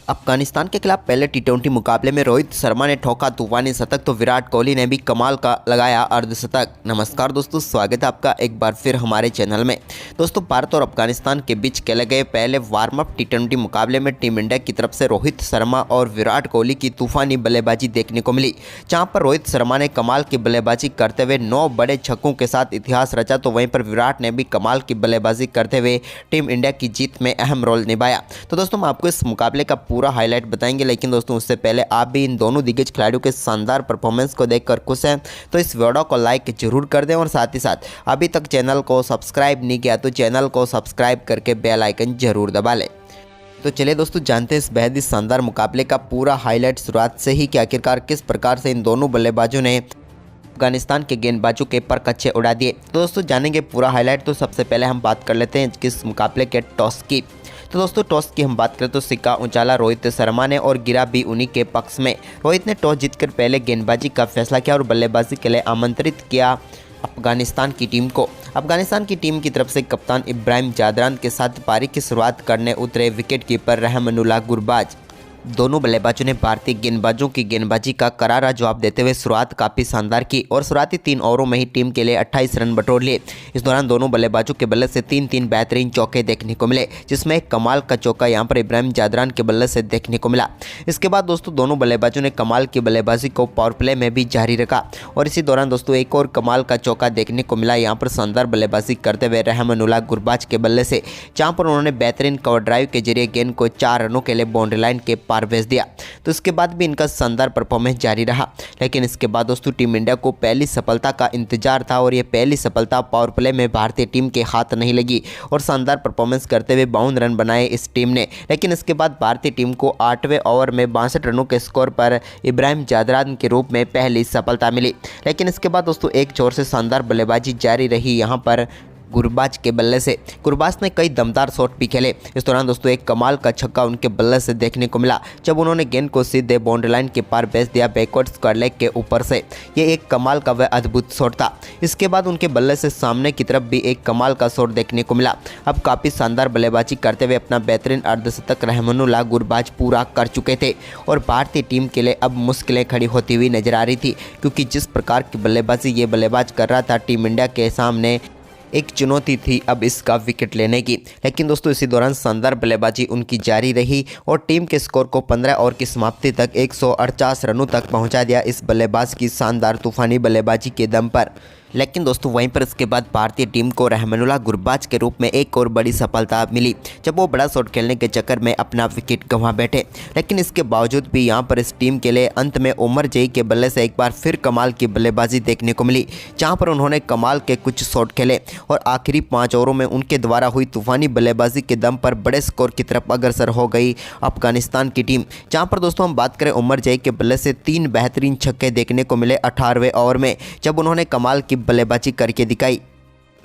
अफगानिस्तान के खिलाफ पहले टी20 मुकाबले में रोहित शर्मा ने ठोका तूफानी शतक तो विराट कोहली ने भी कमाल का लगाया अर्धशतक। नमस्कार दोस्तों, स्वागत है आपका एक बार फिर हमारे चैनल में। दोस्तों, भारत और अफगानिस्तान के बीच खेले गए पहले वार्म अप टी20 मुकाबले में टीम इंडिया की तरफ से रोहित शर्मा और विराट कोहली की तूफानी बल्लेबाजी देखने को मिली। जहां पर रोहित शर्मा ने कमाल की बल्लेबाजी करते हुए 9 बड़े छक्कों के साथ इतिहास रचा, तो वहीं पर विराट ने भी कमाल की बल्लेबाजी करते हुए टीम इंडिया की जीत में अहम रोल निभाया। तो दोस्तों, हम आपको इस मुकाबले का पूरा हाईलाइट बताएंगे, लेकिन दोस्तों उससे पहले आप भी इन दोनों दिग्गज खिलाड़ियों के शानदार परफॉर्मेंस को देखकर खुश हैं तो इस वीडियो को लाइक जरूर कर दें और साथ ही साथ अभी तक चैनल को सब्सक्राइब नहीं किया तो चैनल को सब्सक्राइब करके बेल आइकन जरूर दबा लें। तो चलिए दोस्तों, जानते हैं इस बेहद ही शानदार मुकाबले का पूरा हाईलाइट शुरुआत से ही कि आखिरकार किस प्रकार से इन दोनों बल्लेबाजों ने अफगानिस्तान के गेंदबाजों के पर कच्चे उड़ा दिए। तो दोस्तों जानेंगे पूरा हाईलाइट। तो सबसे पहले हम बात कर लेते हैं किस मुकाबले के टॉस की। तो दोस्तों टॉस की हम बात करें तो सिक्का उछाला रोहित शर्मा ने और गिरा भी उन्हीं के पक्ष में। रोहित ने टॉस जीतकर पहले गेंदबाजी का फैसला किया और बल्लेबाजी के लिए आमंत्रित किया अफगानिस्तान की टीम को। अफगानिस्तान की टीम की तरफ से कप्तान इब्राहिम जादरान के साथ पारी की शुरुआत करने उतरे विकेट कीपर रहमानुल्लाह गुरबाज। दोनों बल्लेबाजों ने भारतीय गेंदबाजों की गेंदबाजी का करारा जवाब देते हुए शुरुआत काफ़ी शानदार की और शुरुआती 3 ओवरों में ही टीम के लिए 28 रन बटोर लिए। इस दौरान दोनों बल्लेबाजों के बल्ले से 3 बेहतरीन चौके देखने को मिले, जिसमें एक कमाल का चौका यहां पर इब्राहिम जादरान के बल्ले से देखने को मिला। इसके बाद दोस्तों दोनों बल्लेबाजों ने कमाल की बल्लेबाजी को पावर प्ले में भी जारी रखा और इसी दौरान दोस्तों एक और कमाल का चौका देखने को मिला यहाँ पर शानदार बल्लेबाजी करते हुए रहमानुल्लाह गुरबाज के बल्ले से, जहाँ पर उन्होंने बेहतरीन कवर ड्राइव के जरिए गेंद को 4 रनों के लिए बाउंड्री लाइन के पार भेज दिया। तो इसके बाद भी इनका शानदार परफॉर्मेंस जारी रहा, लेकिन इसके बाद दोस्तों टीम इंडिया को पहली सफलता का इंतजार था और ये पहली सफलता पावर प्ले में भारतीय टीम के हाथ नहीं लगी और शानदार परफॉर्मेंस करते हुए 52 रन बनाए इस टीम ने। लेकिन इसके बाद भारतीय टीम को 8वें ओवर में 62 रनों के स्कोर पर इब्राहिम जादरान के रूप में पहली सफलता मिली। लेकिन इसके बाद दोस्तों एक छोर से शानदार बल्लेबाजी जारी रही यहाँ पर गुरबाज के बल्ले से। गुरबाज ने कई दमदार शॉट भी खेले। इस दौरान दोस्तों एक कमाल का छक्का उनके बल्ले से देखने को मिला जब उन्होंने गेंद को सीधे बाउंड्री लाइन के पार भेज दिया बैकवर्ड स्क्वायर लेग के ऊपर से। ये एक कमाल का व अद्भुत शॉट था। इसके बाद उनके बल्ले से सामने की तरफ भी एक कमाल का शॉट देखने को मिला। अब काफ़ी शानदार बल्लेबाजी करते हुए अपना बेहतरीन अर्धशतक रहमानुल्लाह गुरबाज पूरा कर चुके थे और भारतीय टीम के लिए अब मुश्किलें खड़ी होती हुई नजर आ रही थी, क्योंकि जिस प्रकार की बल्लेबाजी ये बल्लेबाज कर रहा था टीम इंडिया के सामने एक चुनौती थी अब इसका विकेट लेने की। लेकिन दोस्तों इसी दौरान शानदार बल्लेबाजी उनकी जारी रही और टीम के स्कोर को 15 ओवर की समाप्ति तक 148 रनों तक पहुंचा दिया इस बल्लेबाज की शानदार तूफानी बल्लेबाजी के दम पर। लेकिन दोस्तों वहीं पर इसके बाद भारतीय टीम को रहमानुल्लाह गुरबाज के रूप में एक और बड़ी सफलता मिली जब वो बड़ा शॉट खेलने के चक्कर में अपना विकेट गंवा बैठे। लेकिन इसके बावजूद भी यहाँ पर इस टीम के लिए अंत में उमर जई के बल्ले से एक बार फिर कमाल की बल्लेबाजी देखने को मिली, जहाँ पर उन्होंने कमाल के कुछ शॉट खेले और आखिरी 5 ओवरों में उनके द्वारा हुई तूफानी बल्लेबाजी के दम पर बड़े स्कोर की तरफ अग्रसर हो गई अफगानिस्तान की टीम। जहाँ पर दोस्तों हम बात करें उमर जई के बल्ले से 3 बेहतरीन छक्के देखने को मिले 18वें ओवर में, जब उन्होंने कमाल की बल्लेबाजी करके दिखाई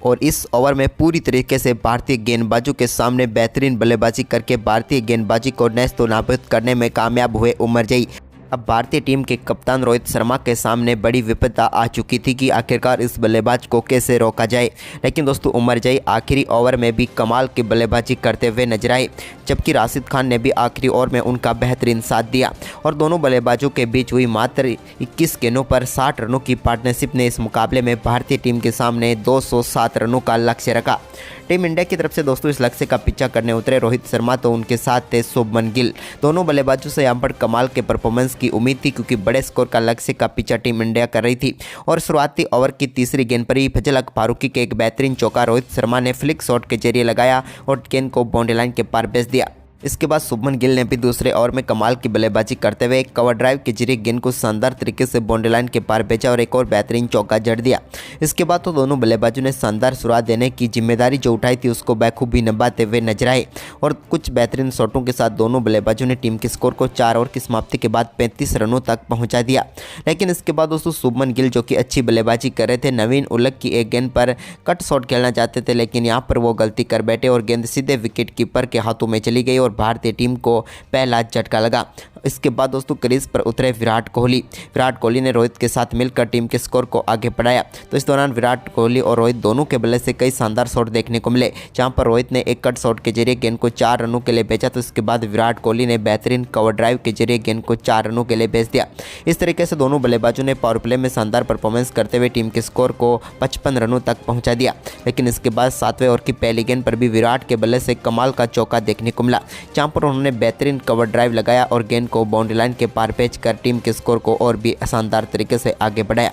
और इस ओवर में पूरी तरीके से भारतीय गेंदबाजों के सामने बेहतरीन बल्लेबाजी करके भारतीय गेंदबाजी को नेस्तो नाबूद करने में कामयाब हुए उमर जई। अब भारतीय टीम के कप्तान रोहित शर्मा के सामने बड़ी विपदा आ चुकी थी कि आखिरकार इस बल्लेबाज को कैसे रोका जाए। लेकिन दोस्तों उमर जई आखिरी ओवर में भी कमाल की बल्लेबाजी करते हुए नजर आए, जबकि राशिद खान ने भी आखिरी ओवर में उनका बेहतरीन साथ दिया और दोनों बल्लेबाजों के बीच हुई मात्र 21 गेंदों पर 60 रनों की पार्टनरशिप ने इस मुकाबले में भारतीय टीम के सामने 207 रनों का लक्ष्य रखा। टीम इंडिया की तरफ से दोस्तों इस लक्ष्य का पीछा करने उतरे रोहित शर्मा, तो उनके साथ थे शुभमन गिल। दोनों बल्लेबाजों से यहाँ पर कमाल के परफॉर्मेंस की उम्मीद थी, क्योंकि बड़े स्कोर का लक्ष्य का पीछा टीम इंडिया कर रही थी और शुरुआती ओवर की तीसरी गेंद पर ही फजल हक फारूकी के एक बेहतरीन चौका रोहित शर्मा ने फ्लिक शॉट के जरिए लगाया और गेंद को बाउंड्री लाइन के पार भेज दिया। इसके बाद शुभमन गिल ने भी दूसरे ओवर में कमाल की बल्लेबाजी करते हुए एक कवर ड्राइव के जरिए गेंद को शानदार तरीके से बाउंड्री लाइन के पार भेजा और एक और बेहतरीन चौका जड़ दिया। इसके बाद तो दोनों बल्लेबाजों ने शानदार शुरुआत देने की जिम्मेदारी जो उठाई थी उसको बखूबी निभाते हुए नजर आए और कुछ बेहतरीन शॉटों के साथ दोनों बल्लेबाजों ने टीम के स्कोर को 4 ओवर की समाप्ति के बाद 35 रनों तक पहुँचा दिया। लेकिन इसके बाद दोस्तों शुभमन गिल जो कि अच्छी बल्लेबाजी कर रहे थे, नवीन उलग की एक गेंद पर कट शॉट खेलना चाहते थे, लेकिन यहाँ पर वो गलती कर बैठे और गेंद सीधे विकेट कीपर के हाथों में चली गई और और भारतीय टीम को पहला झटका लगा। इसके बाद दोस्तों क्रीज पर उतरे विराट कोहली ने रोहित के साथ मिलकर टीम के स्कोर को आगे बढ़ाया। तो इस दौरान विराट कोहली और रोहित दोनों के बल्ले से कई शानदार शॉट देखने को मिले, जहां पर रोहित ने एक कट शॉट के जरिए गेंद को 4 रनों के लिए भेजा। तो इसके बाद विराट कोहली ने बेहतरीन कवर ड्राइव के जरिए गेंद को 4 रनों के लिए भेज दिया। इस तरीके से दोनों बल्लेबाजों ने पावर प्ले में शानदार परफॉर्मेंस करते हुए टीम के स्कोर को 55 रनों तक पहुंचा दिया। लेकिन इसके बाद 7वें ओवर की पहली गेंद पर भी विराट के बल्ले से कमाल का चौका देखने को मिला, जहां पर उन्होंने बेहतरीन कवर ड्राइव लगाया और गेंद को बाउंड्री लाइन के पार भेजकर टीम के स्कोर को और भी शानदार तरीके से आगे बढ़ाया।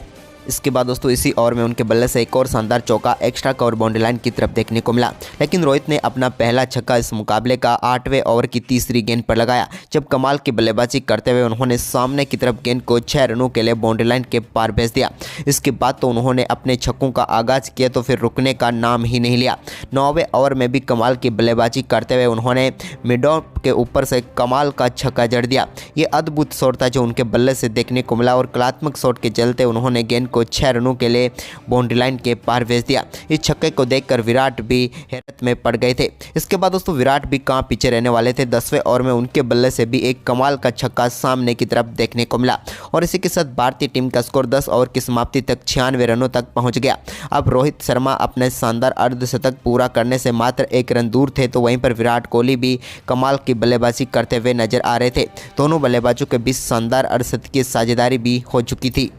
इसके बाद दोस्तों इसी ओवर में उनके बल्ले से एक और शानदार चौका एक्स्ट्रा कवर बाउंड्री लाइन की तरफ देखने को मिला। लेकिन रोहित ने अपना पहला छक्का इस मुकाबले का 8वें ओवर की तीसरी गेंद पर लगाया, जब कमाल की बल्लेबाजी करते हुए उन्होंने सामने की तरफ गेंद को 6 रनों के लिए बाउंड्री लाइन के पार भेज दिया। इसके बाद तो उन्होंने अपने छक्कों का आगाज किया तो फिर रुकने का नाम ही नहीं लिया। 9वें ओवर में भी कमाल की बल्लेबाजी करते हुए उन्होंने मिडॉन के ऊपर से कमाल का छक्का जड़ दिया। ये अद्भुत शॉट था जो उनके बल्ले से देखने को मिला और कलात्मक शॉट के चलते उन्होंने गेंद को 6 रनों के लिए बाउंड्री लाइन के पार भेज दिया। इस छक्के को देखकर विराट भी हैरत में पड़ गए थे। इसके बाद दोस्तों विराट भी कहां पीछे रहने वाले थे। 10वें ओवर में उनके बल्ले से भी एक कमाल का छक्का सामने की तरफ देखने को मिला और इसी के साथ भारतीय टीम का स्कोर 10 ओवर की समाप्ति तक 96 रनों तक पहुंच गया। अब रोहित शर्मा अपने शानदार अर्धशतक पूरा करने से मात्र 1 रन दूर थे, तो वहीं पर विराट कोहली भी कमाल की बल्लेबाजी करते हुए नजर आ रहे थे। दोनों बल्लेबाजों के बीच शानदार अर्धशतकीय साझेदारी भी हो चुकी थी।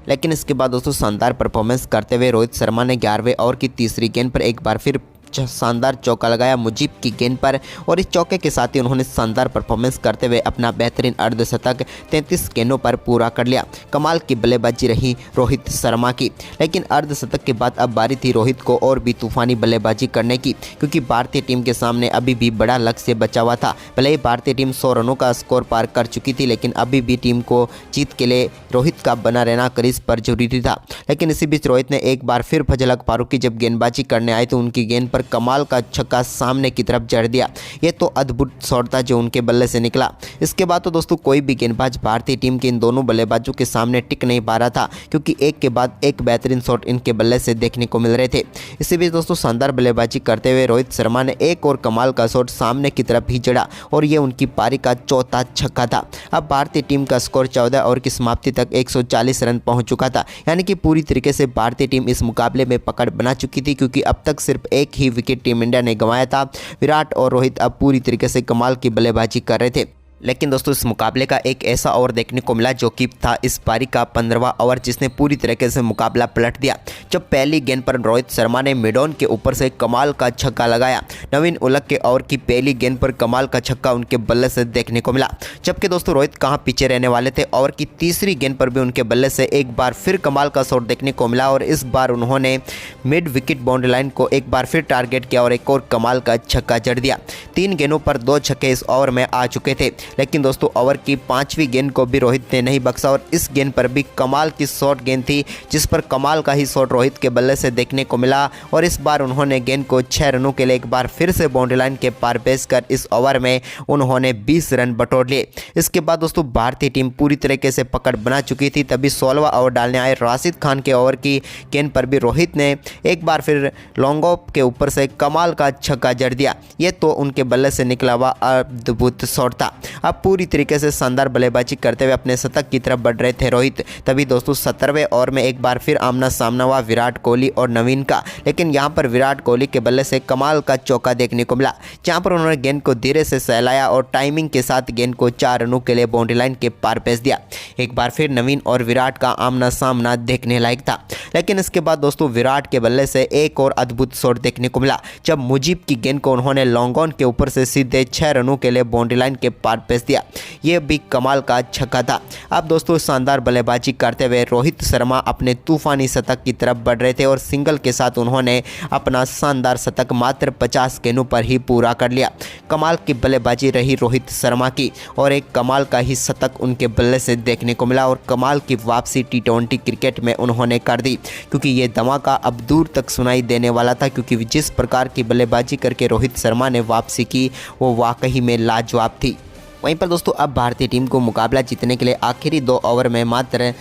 लेकिन इसके बाद दोस्तों शानदार परफॉर्मेंस करते हुए रोहित शर्मा ने 11वें ओवर की तीसरी गेंद पर एक बार फिर शानदार चौका लगाया मुजीब की गेंद पर और इस चौके के साथ ही उन्होंने शानदार परफॉर्मेंस करते हुए अपना बेहतरीन अर्धशतक 33 गेंदों पर पूरा कर लिया। कमाल की बल्लेबाजी रही रोहित शर्मा की। लेकिन अर्धशतक के बाद अब बारी थी रोहित को और भी तूफानी बल्लेबाजी करने की, क्योंकि भारतीय टीम के सामने अभी भी बड़ा लक्ष्य बचा हुआ था। भले ही भारतीय टीम 100 रनों का स्कोर पार कर चुकी थी, लेकिन अभी भी टीम को जीत के लिए रोहित का बना रहना क्रीज पर जरूरी था। लेकिन इसी बीच रोहित ने एक बार फिर फजलक फारूकी जब गेंदबाजी करने आए तो उनकी गेंद पर कमाल का छक्का सामने की तरफ जड़ दिया। ये तो अद्भुत शॉट था जो उनके बल्ले से निकला। इसके बाद तो दोस्तों कोई भी गेंदबाज भारतीय टीम के इन दोनों बल्लेबाजों के सामने टिक नहीं पा रहा था, क्योंकि एक के बाद एक बेहतरीन शॉट इनके बल्ले से देखने को मिल रहे थे। इसी बीच दोस्तों शानदार बल्लेबाजी करते हुए रोहित शर्मा ने एक और कमाल का शॉट सामने की तरफ ही जड़ा और ये उनकी पारी का चौथा छक्का था। अब भारतीय टीम का स्कोर 14 ओवर की समाप्ति तक 140 रन पहुंच चुका था, यानी कि पूरी तरीके से भारतीय टीम इस मुकाबले में पकड़ बना चुकी थी, क्योंकि अब तक सिर्फ एक ही विकेट टीम इंडिया ने गंवाया था। विराट और रोहित अब पूरी तरीके से कमाल की बल्लेबाजी कर रहे थे। लेकिन दोस्तों इस मुकाबले का एक ऐसा ओवर देखने को मिला जो कि था इस पारी का 15वां ओवर, जिसने पूरी तरीके से मुकाबला पलट दिया। जब पहली गेंद पर रोहित शर्मा ने मिडॉन के ऊपर से कमाल का छक्का लगाया। नवीन उलक के ओवर की पहली गेंद पर कमाल का छक्का उनके बल्ले से देखने को मिला। जबकि दोस्तों रोहित कहां पीछे रहने वाले थे। ओवर की तीसरी गेंद पर भी उनके बल्ले से एक बार फिर कमाल का शॉट देखने को मिला और इस बार उन्होंने मिड विकेट बाउंड्री लाइन को एक बार फिर टारगेट किया और एक और कमाल का छक्का जड़ दिया। 3 गेंदों पर 2 छक्के इस ओवर में आ चुके थे। लेकिन दोस्तों ओवर की 5वीं गेंद को भी रोहित ने नहीं बख्शा और इस गेंद पर भी कमाल की शॉट गेंद थी, जिस पर कमाल का ही शॉट रोहित के बल्ले से देखने को मिला और इस बार उन्होंने गेंद को 6 रनों के लिए एक बार फिर से बाउंड्री लाइन के पार भेजकर इस ओवर में उन्होंने 20 रन बटोर लिए। इसके बाद दोस्तों भारतीय टीम पूरी तरीके से पकड़ बना चुकी थी। तभी 16वां ओवर डालने आए राशिद खान के ओवर की गेंद पर भी रोहित ने एक बार फिर लॉन्ग ऑफ के ऊपर से कमाल का छक्का जड़ दिया। ये तो उनके बल्ले से निकला हुआ अद्भुत शॉट था। अब पूरी तरीके से शानदार बल्लेबाजी करते हुए अपने शतक की तरफ बढ़ रहे थे रोहित। तभी दोस्तों 17वें ओवर में एक बार फिर आमना सामना हुआ विराट कोहली और नवीन का। लेकिन यहां पर विराट कोहली के बल्ले से कमाल का चौका देखने को मिला, जहां पर उन्होंने गेंद को धीरे से सहलाया और टाइमिंग के साथ गेंद को 4 रनों के लिए बाउंड्री लाइन के पार भेज दिया। एक बार फिर नवीन और विराट का आमना सामना देखने लायक था। लेकिन इसके बाद दोस्तों विराट के बल्ले से एक और अद्भुत शॉट देखने को मिला, जब मुजीब की गेंद को उन्होंने लॉन्ग ऑन के ऊपर से सीधे 6 रनों के लिए बाउंड्री लाइन के पार भेज दिया। ये भी कमाल का छक्का था। अब दोस्तों शानदार बल्लेबाजी करते हुए रोहित शर्मा अपने तूफानी शतक की तरफ बढ़ रहे थे और सिंगल के साथ उन्होंने अपना शानदार शतक मात्र 50 गेंदों पर ही पूरा कर लिया। कमाल की बल्लेबाजी रही रोहित शर्मा की और एक कमाल का ही शतक उनके बल्ले से देखने को मिला और कमाल की वापसी T20 क्रिकेट में उन्होंने कर दी, क्योंकि ये धमाका अब दूर तक सुनाई देने वाला था। क्योंकि जिस प्रकार की बल्लेबाजी करके रोहित शर्मा ने वापसी की वो वाकई में लाजवाब थी। वहीं पर दोस्तों अब भारतीय टीम को मुकाबला जीतने के लिए आखिरी 2 ओवर में मात्र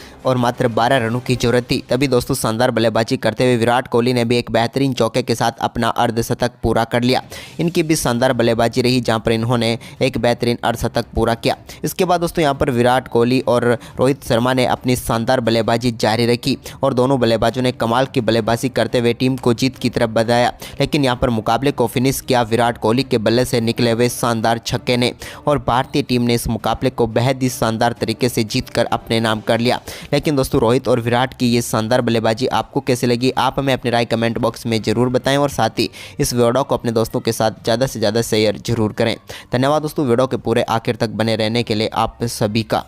12 रनों की जरूरत थी। तभी दोस्तों शानदार बल्लेबाजी करते हुए विराट कोहली ने भी एक बेहतरीन चौके के साथ अपना अर्धशतक पूरा कर लिया। इनकी भी शानदार बल्लेबाजी रही जहां पर इन्होंने एक बेहतरीन अर्धशतक पूरा किया। इसके बाद दोस्तों यहां पर विराट कोहली और रोहित शर्मा ने अपनी शानदार बल्लेबाजी जारी रखी और दोनों बल्लेबाजों ने कमाल की बल्लेबाजी करते हुए टीम को जीत की तरफ बढ़ाया। लेकिन यहां पर मुकाबले को फिनिश किया विराट कोहली के बल्ले से निकले हुए शानदार छक्के ने और भारतीय टीम ने इस मुकाबले को बेहद ही शानदार तरीके से जीतकर अपने नाम कर लिया। लेकिन दोस्तों रोहित और विराट की ये शानदार बल्लेबाजी आपको कैसी लगी, आप हमें अपनी राय कमेंट बॉक्स में जरूर बताएं और साथ ही इस वीडियो को अपने दोस्तों के साथ ज़्यादा से ज़्यादा शेयर जरूर करें। धन्यवाद दोस्तों वीडियो के पूरे आखिर तक बने रहने के लिए आप सभी का।